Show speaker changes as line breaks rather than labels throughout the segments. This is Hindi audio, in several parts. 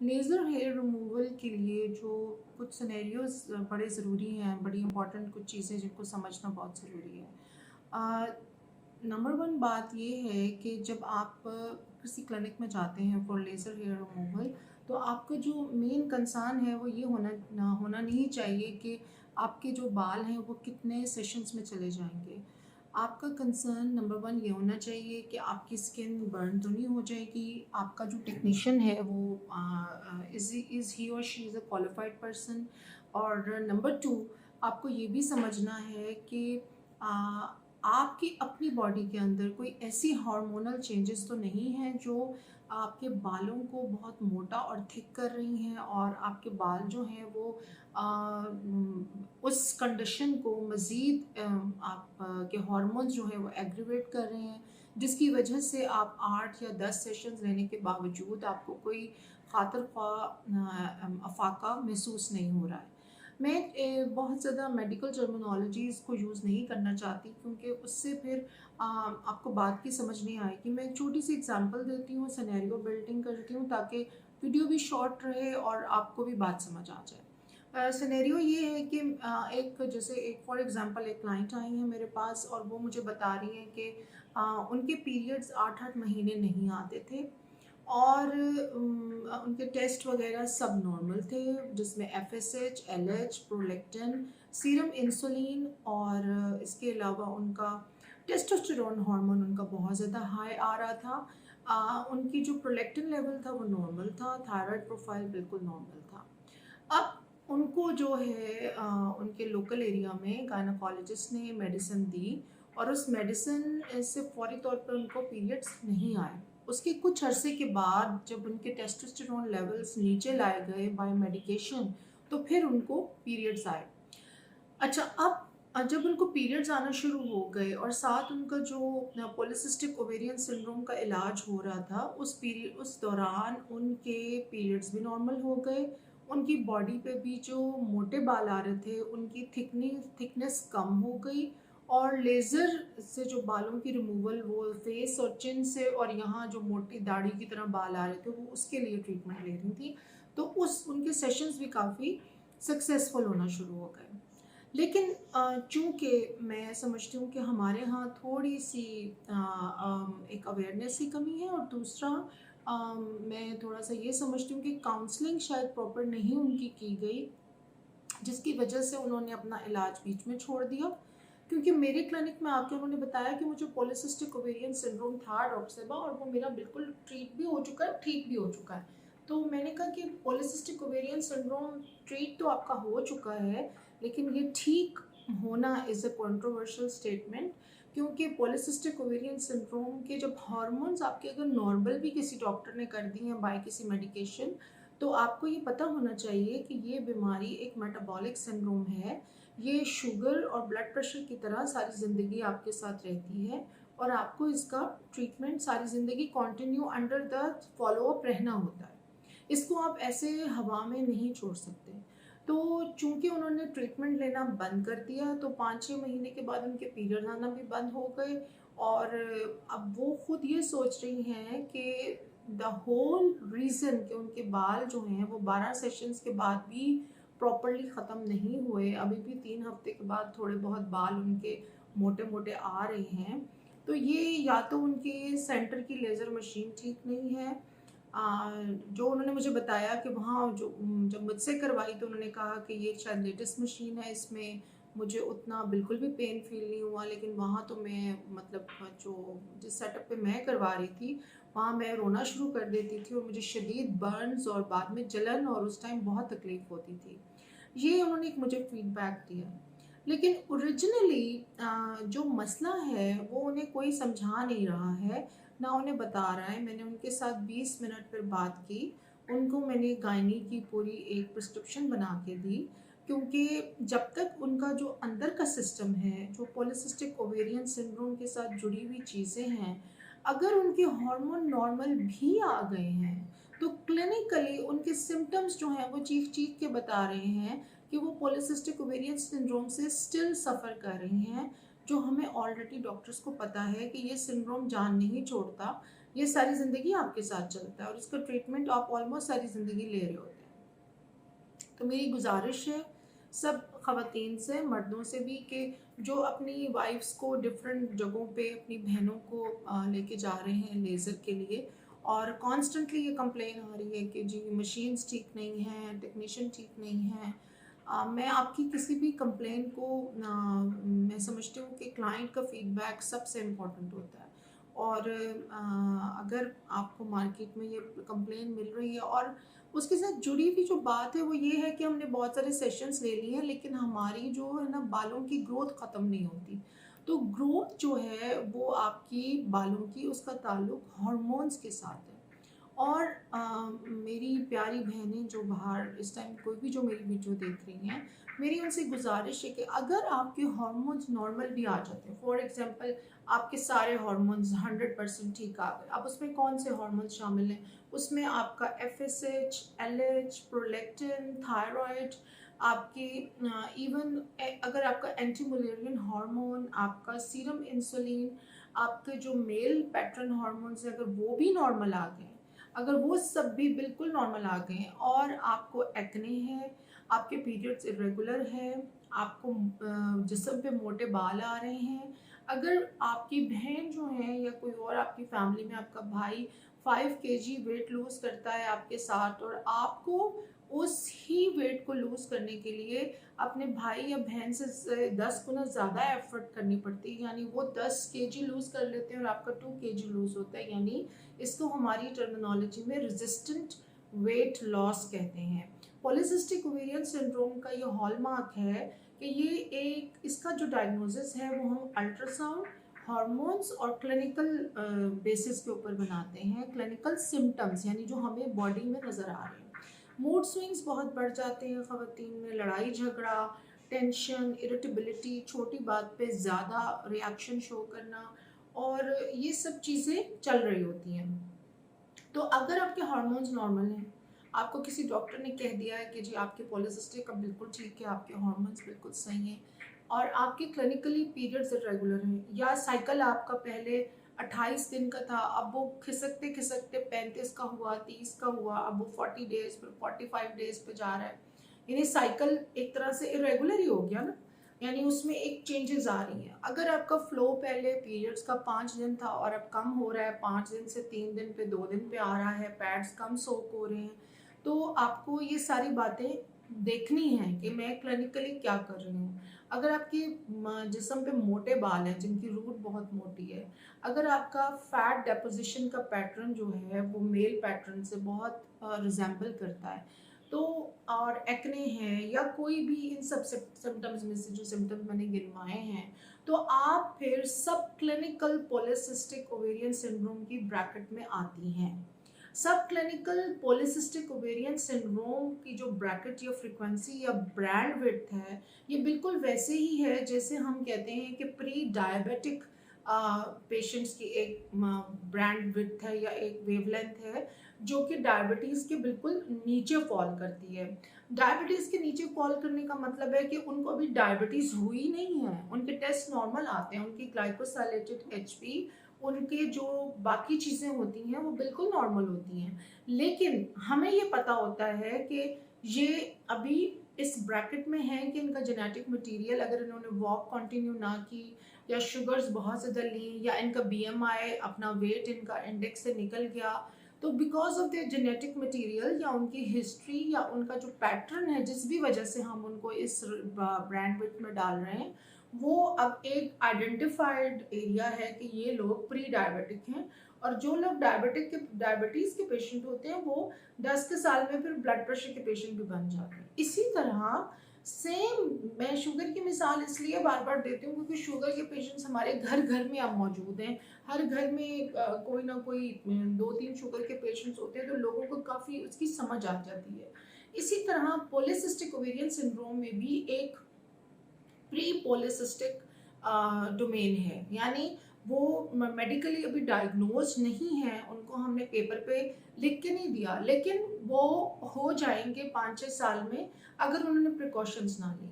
लेज़र हेयर रिमूवल के लिए जो कुछ सिनेरियोज़ बड़े ज़रूरी हैं, बड़ी इम्पोर्टेंट कुछ चीज़ें जिनको समझना बहुत ज़रूरी है। नंबर 1 बात ये है कि जब आप किसी क्लिनिक में जाते हैं फॉर लेज़र हेयर रिमूवल, तो आपका जो मेन कंसर्न है वो ये होना नहीं चाहिए कि आपके जो बाल हैं वो कितने सेशंस में चले जाएँगे। आपका कंसर्न नंबर 1 ये होना चाहिए कि आपकी स्किन बर्न तो नहीं हो जाएगी, आपका जो टेक्नीशियन है वो इज़ ही और she is a qualified person. और नंबर 2, आपको ये भी समझना है कि अ, आपकी अपनी बॉडी के अंदर कोई ऐसी हार्मोनल चेंजेस तो नहीं हैं जो आपके बालों को बहुत मोटा और थिक कर रही हैं और आपके बाल जो हैं वो उस कंडीशन को मज़ीद आप के हार्मोन्स जो हैं वो एग्रीवेट कर रहे हैं, जिसकी वजह से आप 8 या 10 सेशंस लेने के बावजूद आपको कोई खातिर ख्वाह अफ़ाका महसूस नहीं हो रहा है। मैं बहुत ज़्यादा मेडिकल टर्मिनोलॉजीज़ को यूज़ नहीं करना चाहती क्योंकि उससे फिर आपको बात की समझ नहीं आएगी। मैं एक छोटी-सी एग्ज़ाम्पल देती हूँ, सिनेरियो बिल्डिंग करती हूँ ताकि वीडियो भी शॉर्ट रहे और आपको भी बात समझ आ जाए। सिनेरियो ये है कि एक जैसे एक फॉर एग्ज़ाम्पल एक क्लाइंट आई हैं मेरे पास और वो मुझे बता रही हैं कि उनके पीरियड्स 8-8 महीने नहीं आते थे और उनके टेस्ट वगैरह सब नॉर्मल थे, जिसमें FSH, LH, prolactin, serum insulin और इसके अलावा उनका टेस्टोस्टेरोन हार्मोन उनका बहुत ज़्यादा हाई आ रहा था। उनकी जो प्रोलैक्टिन लेवल था वो नॉर्मल था, थायराइड प्रोफाइल बिल्कुल नॉर्मल था। अब उनको जो है उनके लोकल एरिया में गायनेकोलॉजिस्ट ने मेडिसिन दी और उस मेडिसिन से फौरी तौर पर उनको पीरियड्स नहीं आए। उसके कुछ अरसे के बाद जब उनके टेस्टोस्टेरोन लेवल्स नीचे लाए गए बाय मेडिकेशन, तो फिर उनको पीरियड्स आए। अच्छा, अब जब उनको पीरियड्स आना शुरू हो गए और साथ उनका जो पॉलिसिस्टिक ओवेरियन सिंड्रोम का इलाज हो रहा था, उस दौरान उनके पीरियड्स भी नॉर्मल हो गए। उनकी बॉडी पे भी जो मोटे बाल आ रहे थे, उनकी थिकनेस कम हो गई और लेज़र से जो बालों की रिमूवल वो फेस और चिन से और यहाँ जो मोटी दाढ़ी की तरह बाल आ रहे थे, वो उसके लिए ट्रीटमेंट ले रही थी। तो उस उनके सेशंस भी काफ़ी सक्सेसफुल होना शुरू हो गए। लेकिन चूँकि मैं समझती हूँ कि हमारे यहाँ थोड़ी-सी एक अवेयरनेस की कमी है और दूसरा मैं थोड़ा-सा ये समझती हूँ कि काउंसलिंग शायद प्रॉपर नहीं उनकी की गई, जिसकी वजह से उन्होंने अपना इलाज बीच में छोड़ दिया। क्योंकि मेरे क्लिनिक में आके उन्होंने बताया कि मुझे पॉलिसिस्टिक ओवेरियन सिंड्रोम था डॉक्टर साहिबा और वो मेरा बिल्कुल ट्रीट भी हो चुका है, ठीक भी हो चुका है। तो मैंने कहा कि पॉलिसिस्टिक ओवेरियन सिंड्रोम ट्रीट तो आपका हो चुका है, लेकिन ये ठीक होना इज़ अ कंट्रोवर्शियल स्टेटमेंट क्योंकि पॉलिसिस्टिक ओवेरियन सिंड्रोम के जब हार्मोन्स आपके अगर नॉर्मल भी किसी डॉक्टर ने कर दी हैं बाय किसी मेडिकेशन, तो आपको ये पता होना चाहिए कि ये बीमारी एक मेटाबॉलिक सिंड्रोम है। ये शुगर और ब्लड प्रेशर की तरह सारी ज़िंदगी आपके साथ रहती है और आपको इसका ट्रीटमेंट सारी ज़िंदगी continue under the follow up रहना होता है। इसको आप ऐसे हवा में नहीं छोड़ सकते। तो चूँकि उन्होंने ट्रीटमेंट लेना बंद कर दिया तो 5-6 महीने के बाद उनके पीरियड आना भी बंद हो गए और अब वो खुद ये सोच रही हैं कि द होल रीज़न कि उनके बाल जो हैं वो 12 सेशंस के बाद भी प्रॉपर्ली ख़त्म नहीं हुए, अभी भी 3 हफ्ते के बाद थोड़े बहुत बाल उनके मोटे-मोटे आ रहे हैं। तो ये या तो उनके सेंटर की लेज़र मशीन ठीक नहीं है, जो उन्होंने मुझे बताया कि वहाँ जो जब मुझसे करवाई तो उन्होंने कहा कि ये शायद लेटेस्ट मशीन है, इसमें मुझे उतना बिल्कुल भी पेन फ़ील नहीं हुआ, लेकिन वहाँ तो मैं मतलब जो जिस सेटअप पे मैं करवा रही थी, वहाँ मैं रोना शुरू कर देती थी और मुझे शदीद बर्न्स और बाद में जलन और उस टाइम बहुत तकलीफ़ होती थी। ये उन्होंने एक मुझे फ़ीडबैक दिया। लेकिन ओरिजिनली जो मसला है वो उन्हें कोई समझा नहीं रहा है, ना उन्हें बता रहा है। मैंने उनके साथ 20 मिनट फिर बात की। उनको मैंने गायनी की पूरी एक प्रिस्क्रिप्शन बना के दी क्योंकि जब तक उनका जो अंदर का सिस्टम है, जो पॉलिसिस्टिक ओवेरियन सिंड्रोम के साथ जुड़ी हुई चीज़ें हैं, अगर उनके हार्मोन नॉर्मल भी आ गए हैं, तो क्लिनिकली उनके सिम्पटम्स जो हैं वो चीख-चीख के बता रहे हैं कि वो पॉलिसिस्टिक ओवेरियन सिंड्रोम से स्टिल सफ़र कर रही हैं, जो हमें ऑलरेडी डॉक्टर्स को पता है कि ये सिंड्रोम जान नहीं छोड़ता, ये सारी ज़िंदगी आपके साथ चलता है और इसका ट्रीटमेंट आप ऑलमोस्ट सारी ज़िंदगी ले रहे होते हैं। तो मेरी गुजारिश है सब ख़वातीन से, मर्दों से भी, कि जो अपनी वाइफ्स को डिफरेंट जगहों पे, अपनी बहनों को लेके जा रहे हैं लेज़र के लिए, और कॉन्स्टेंटली ये कंप्लेन आ रही है कि जी मशीन्स ठीक नहीं हैं, टेक्नीशियन ठीक नहीं हैं। मैं आपकी किसी भी कंप्लेन को मैं समझती हूँ कि क्लाइंट का फीडबैक सबसे इम्पोर्टेंट होता है। और अगर आपको मार्केट में ये कंप्लेन मिल रही है और उसके साथ जुड़ी हुई जो बात है वो ये है कि हमने बहुत सारे सेशंस ले लिए हैं, लेकिन हमारी जो है ना बालों की ग्रोथ ख़त्म नहीं होती। तो ग्रोथ जो है वो आपकी बालों की, उसका ताल्लुक हार्मोन्स के साथ है। और मेरी प्यारी बहनें जो बाहर इस टाइम कोई भी जो मेरी वीडियो देख रही हैं, मेरी उनसे गुजारिश है कि अगर आपके हार्मोन्स नॉर्मल भी आ जाते हैं, फॉर एग्जांपल आपके सारे हार्मोन्स 100% ठीक आ गए, अब उसमें कौन से हार्मोन्स शामिल हैं? उसमें आपका एफएसएच, एलएच, प्रोलैक्टिन, थायराइड, आपकी इवन अगर आपका एंटी मलेरियन हार्मोन, आपका सीरम इंसुलिन, आपके जो मेल पैटर्न हार्मोन्स हैं, अगर वो भी नॉर्मल आ गए, अगर वो सब भी बिल्कुल नॉर्मल आ गए हैं और आपको एक्ने है, आपके पीरियड्स इरेगुलर है, आपको जिस्म पे मोटे बाल आ रहे हैं, अगर आपकी बहन जो है या कोई और आपकी फैमिली में आपका भाई 5 kg वेट लूज़ करता है आपके साथ, और आपको उस ही वेट को लूज़ करने के लिए अपने भाई या बहन से 10 गुना ज़्यादा एफर्ट करनी पड़ती है, यानी वो 10 kg लूज़ कर लेते हैं और आपका 2 kg लूज़ होता है, यानी इसको हमारी टर्मिनोलॉजी में रेजिस्टेंट वेट लॉस कहते हैं। पॉलीसिस्टिक ओवेरियन सिंड्रोम का ये हॉलमार्क है कि ये एक, इसका जो डायग्नोसिस है वो हम अल्ट्रासाउंड, हार्मोन्स और क्लिनिकल बेसिस के ऊपर बनाते हैं, क्लिनिकल सिम्टम्स यानी जो हमें बॉडी में नज़र आ रहे हैं। मूड स्विंग्स बहुत बढ़ जाते हैं ख़वातीन में, लड़ाई झगड़ा, टेंशन, इरिटेबिलिटी, छोटी बात पे ज़्यादा रिएक्शन शो करना, और ये सब चीज़ें चल रही होती हैं। तो अगर आपके हार्मोन्स नॉर्मल हैं, आपको किसी डॉक्टर ने कह दिया है कि जी आपके पॉलीसिस्टिक का बिल्कुल ठीक है, आपके हार्मोन्स बिल्कुल सही हैं, और आपके क्लिनिकली पीरियड्स इरेगुलर हैं, या साइकिल आपका पहले 28 दिन का था, अब वो खिसकते खिसकते 35 का हुआ, 30 का हुआ, अब वो 40 डेज फिर 45 डेज पे जा रहा है, यानी साइकिल एक तरह से इरेगुलर ही हो गया ना, यानी उसमें एक चेंजेस आ रही हैं। अगर आपका फ्लो पहले पीरियड्स का 5 दिन था और अब कम हो रहा है, 5 दिन से 3 दिन पे, 2 दिन पे आ रहा है, पैड्स कम सोक हो रहे हैं, तो आपको ये सारी बातें देखनी है कि मैं क्लिनिकली क्या कर रही हूँ। अगर आपकी जिस्म पे मोटे बाल हैं जिनकी रूट बहुत मोटी है, अगर आपका फैट डेपोजिशन का पैटर्न जो है वो मेल पैटर्न से बहुत रिजेंबल करता है, तो, और एक्ने है या कोई भी इन सब सिम्टम्स में से जो सिम्टम्स मैंने गिनवाए हैं, तो आप फिर सब क्लिनिकल पॉलीसिस्टिक ओवेरियन सिंड्रोम की ब्रैकेट में आती हैं। सब क्लिनिकल पॉलीसिस्टिक ओवेरियन सिंड्रोम की जो ब्रैकेट या फ्रीक्वेंसी या ब्रांड विड्थ है, ये बिल्कुल वैसे ही है जैसे हम कहते हैं कि प्री डायबिटिक पेशेंट्स की एक ब्रांड विड्थ है या एक वेवलेंथ है, जो कि डायबिटीज़ के बिल्कुल नीचे फॉल करती है। डायबिटीज़ के नीचे फॉल करने का मतलब है कि उनको अभी डायबिटीज़ हुई नहीं है, उनके टेस्ट नॉर्मल आते हैं, उनकी ग्लाइकोसाइलेटेड एचपी, उनके जो बाकी चीज़ें होती हैं वो बिल्कुल नॉर्मल होती हैं। लेकिन हमें ये पता होता है कि ये अभी इस ब्रैकेट में हैं कि इनका जेनेटिक मटेरियल, अगर इन्होंने वॉक कंटिन्यू ना की, या शुगर्स बहुत ज़्यादा ली, या इनका बीएमआई, अपना वेट इनका इंडेक्स से निकल गया, तो because of their genetic material या उनकी हिस्ट्री या उनका जो पैटर्न है जिस भी वजह से हम उनको इस ब्रांड विड्थ में डाल रहे हैं, वो अब एक आइडेंटिफाइड एरिया है कि ये लोग प्री डायबिटिक हैं। और जो लोग डायबिटीज़ के पेशेंट होते हैं वो 10 के साल में फिर ब्लड प्रेशर के पेशेंट भी बन जाते हैं। इसी तरह सेम, मैं शुगर की मिसाल इसलिए बार बार देती हूँ क्योंकि शुगर के पेशेंट्स हमारे घर घर में अब मौजूद हैं। हर घर में कोई ना कोई 2-3 शुगर के पेशेंट्स होते हैं, तो लोगों को काफ़ी उसकी समझ आ जाती है। इसी तरह पॉलीसिस्टिक ओवेरियन सिंड्रोम में भी एक प्री पॉलीसिस्टिक डोमेन है, यानी वो मेडिकली अभी डायग्नोज नहीं है, उनको हमने पेपर पे लिख के नहीं दिया, लेकिन वो हो जाएंगे 5-6 साल में अगर उन्होंने प्रिकॉशंस ना ली।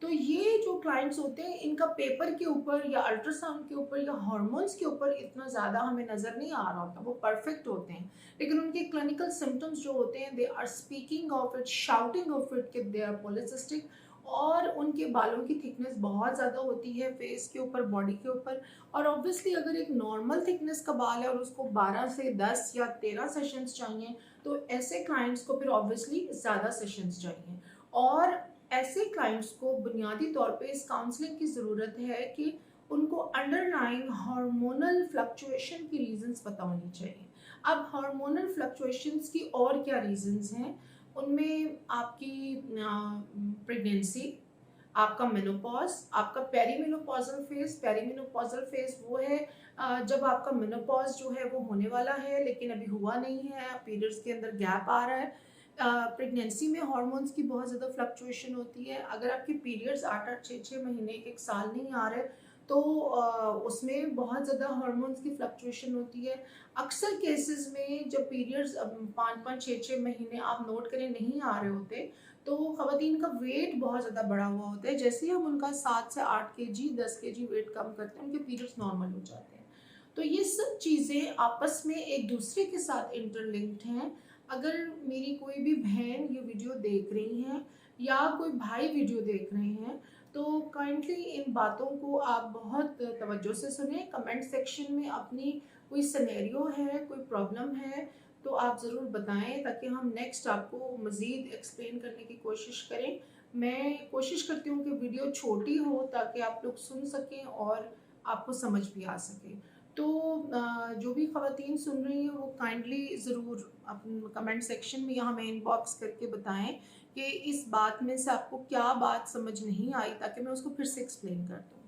तो ये जो क्लाइंट्स होते हैं इनका पेपर के ऊपर या अल्ट्रासाउंड के ऊपर या हार्मोन्स के ऊपर इतना ज़्यादा हमें नज़र नहीं आ रहा होता, वो परफेक्ट होते हैं, लेकिन उनके क्लिनिकल सिम्टम्स जो होते हैं they are speaking of it, shouting of it कि दे आर पॉलिसिस्टिक, और उनके बालों की थिकनेस बहुत ज़्यादा होती है फेस के ऊपर, बॉडी के ऊपर। और ऑब्वियसली अगर एक नॉर्मल थिकनेस का बाल है और उसको 12 से 10 या 13 सेशंस चाहिए, तो ऐसे क्लाइंट्स को फिर ऑब्वियसली ज़्यादा सेशंस चाहिए। और ऐसे क्लाइंट्स को बुनियादी तौर पे इस काउंसलिंग की ज़रूरत है कि उनको अंडरलाइंग हार्मोनल फ्लक्चुएशन की रीजंस पता होनी चाहिए। अब हार्मोनल फ्लक्चुएशंस की और क्या रीजंस हैं, उनमें आपकी प्रेगनेंसी, आपका मेनोपॉज, आपका पेरीमेनोपॉजल फेज। पेरीमेनोपॉजल फेज वो है जब आपका मेनोपॉज जो है वो होने वाला है लेकिन अभी हुआ नहीं है, पीरियड्स के अंदर गैप आ रहा है। प्रेगनेंसी में हार्मोन्स की बहुत ज़्यादा फ्लक्चुएशन होती है। अगर आपके पीरियड्स 8-8 6-6 महीने 1-1 साल नहीं आ रहे, तो उसमें बहुत ज़्यादा हार्मोन्स की फ्लक्चुएशन होती है। अक्सर केसेस में जब पीरियड्स 5-5 6-6 महीने आप नोट करें नहीं आ रहे होते, तो ख़वातीन का वेट बहुत ज़्यादा बढ़ा हुआ होता है। जैसे ही हम उनका 7 से 8 केजी 10 केजी वेट कम करते हैं, उनके पीरियड्स नॉर्मल हो जाते हैं। तो ये सब चीज़ें आपस में एक दूसरे के साथ इंटरलिंक्ड हैं। अगर मेरी कोई भी बहन ये वीडियो देख रही हैं या कोई भाई वीडियो देख रहे हैं, तो काइंडली इन बातों को आप बहुत तवज्जो से सुने। कमेंट सेक्शन में अपनी कोई सिनेरियो है, कोई प्रॉब्लम है, तो आप ज़रूर बताएं ताकि हम नेक्स्ट आपको मज़ीद एक्सप्लेन करने की कोशिश करें। मैं कोशिश करती हूँ कि वीडियो छोटी हो ताकि आप लोग सुन सकें और आपको समझ भी आ सके। तो जो भी ख़वातीन सुन रही हैं वो काइंडली ज़रूर अपन कमेंट सेक्शन में या हमें इनबॉक्स करके बताएं कि इस बात में से आपको क्या बात समझ नहीं आई, ताकि मैं उसको फिर से एक्सप्लेन कर दूँ।